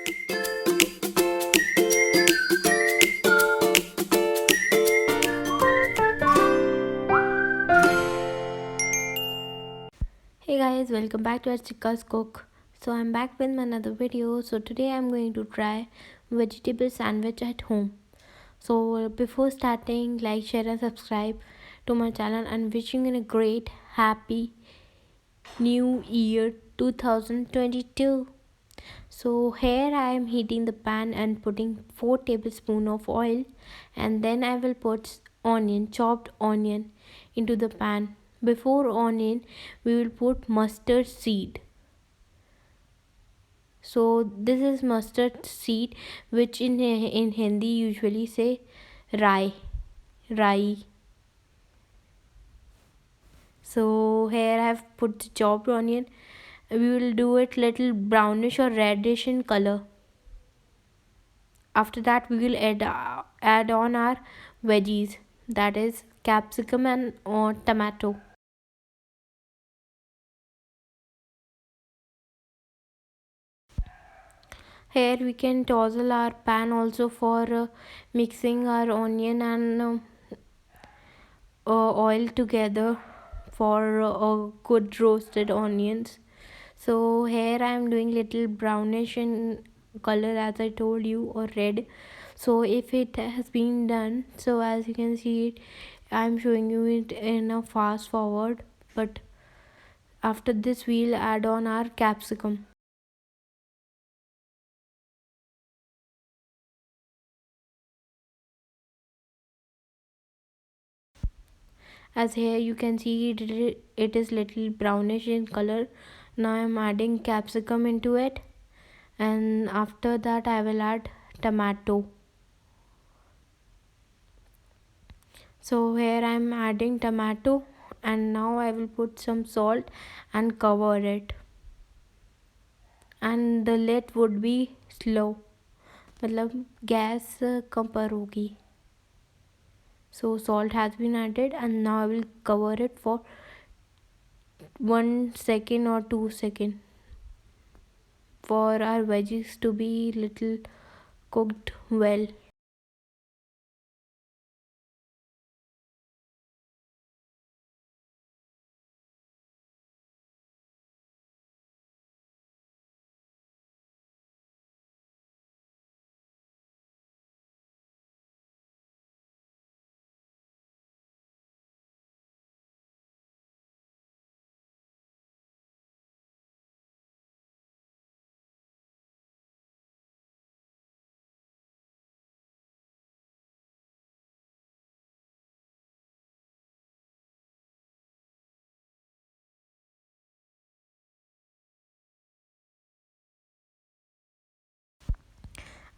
Hey guys, welcome back to our Chika's Cook. So I'm back with another video. So today I'm going to try vegetable sandwich at home. So before starting, like, share and subscribe to my channel and wishing you a great happy new year 2022. So here I am heating the pan and putting 4 tablespoons of oil, and then I will put chopped onion into the pan. Before onion we will put mustard seed. So this is mustard seed, which in Hindi usually say rai. So here I have put the chopped onion. We will do it little brownish or reddish in color. After that we will add on our veggies, that is capsicum and tomato. Here we can tozzle our pan also for mixing our onion and oil together for good roasted onions. So here I am doing little brownish in color, as I told you, or red. So if it has been done, so as you can see it, I'm showing you it in a fast forward. But after this we'll add on our capsicum. As here you can see it is little brownish in color. Now I'm adding capsicum into it, and after that I will add tomato. So here I'm adding tomato, and now I will put some salt and cover it, and the lid would be slow, मतलब gas कम पर होगी. So salt has been added, and now I will cover it for 1 second or 2 seconds for our veggies to be little cooked well.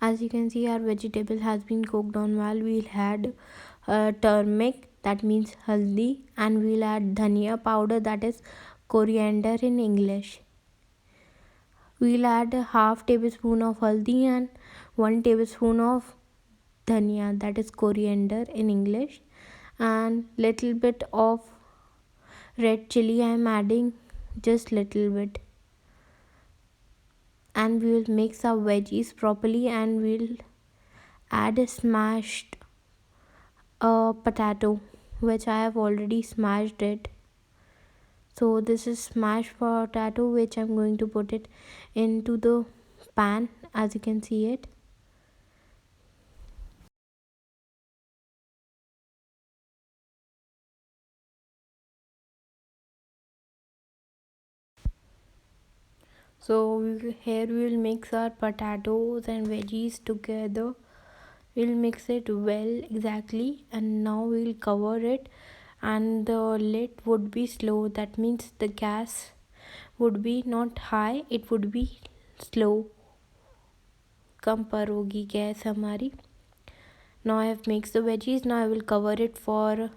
As you can see, our vegetable has been cooked on well. We'll add turmeric, that means haldi, and we'll add dhania powder, that is coriander in English. We'll add a half tablespoon of haldi and 1 tablespoon of dhania, that is coriander in English, and little bit of red chili. I am adding just little bit, and we will mix our veggies properly, and we'll add a smashed potato, which I have already smashed it. So this is smashed potato, which I'm going to put it into the pan, as you can see it. So here we will mix our potatoes and veggies together. We'll mix it well exactly, and now we'll cover it, and the lid would be slow. That means the gas would be not high, it would be slow. कम पर होगी gas हमारी. Now I have mixed the veggies. Now I will cover it for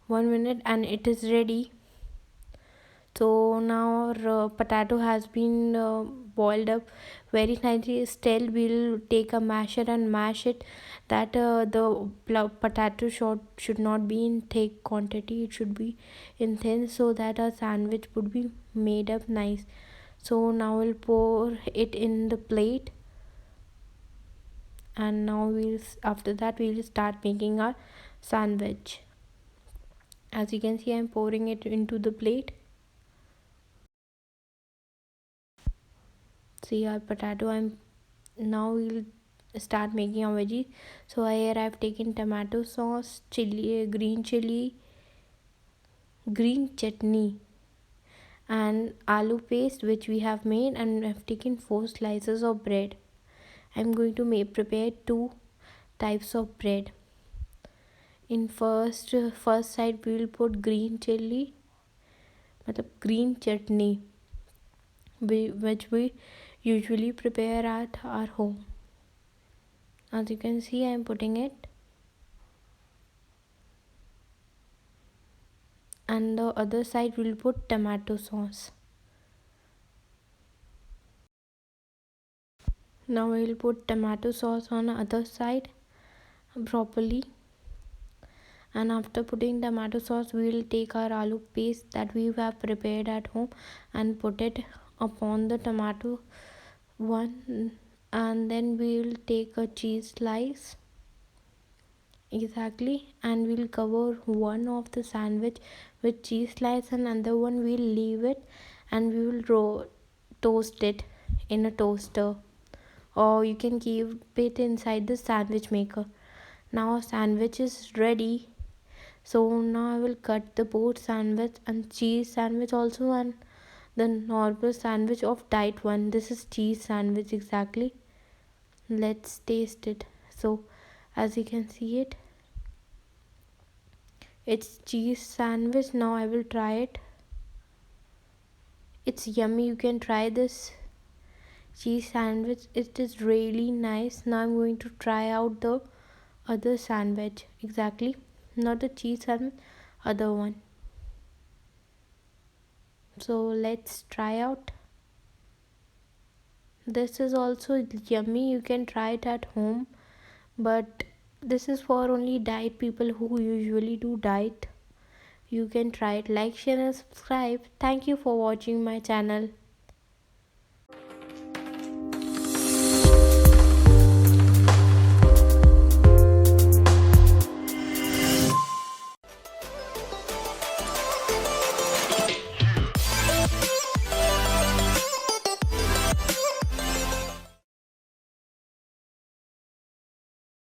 1 minute, and it is ready. So now our potato has been boiled up very nicely. Still we'll take a masher and mash it, that the potato should not be in thick quantity, it should be in thin, so that our sandwich would be made up nice. So now we'll pour it in the plate, and now after that we'll start making our sandwich. As you can see, I'm pouring it into the plate. See our potato. I'm Now we'll start making our veggies. So here I've taken tomato sauce, chili, green chutney, and aloo paste which we have made, and I've taken 4 slices of bread. I'm going to prepare 2 types of bread. In first side we will put green chili, green chutney, which we usually prepare at our home. As you can see, I am putting it, and the other side we'll put tomato sauce. Now we'll put tomato sauce on the other side properly, and after putting tomato sauce we will take our aloo paste that we have prepared at home and put it upon the tomato one, and then we will take a cheese slice. Exactly, and we'll cover one of the sandwich with cheese slice, and another one we'll leave it, and we will toast it in a toaster, or you can keep it inside the sandwich maker. Now our sandwich is ready. So now I will cut the both sandwich and cheese sandwich also, and the normal sandwich of diet one. This is cheese sandwich exactly. Let's taste it. So as you can see it, it's cheese sandwich. Now I will try it. It's yummy. You can try this cheese sandwich. It is really nice. Now I'm going to try out the other sandwich. Exactly, not the cheese sandwich, other one. So let's try out. This is also yummy. You can try it at home, but this is for only diet people who usually do diet. You can try it. Like, share, and subscribe. Thank you for watching my channel.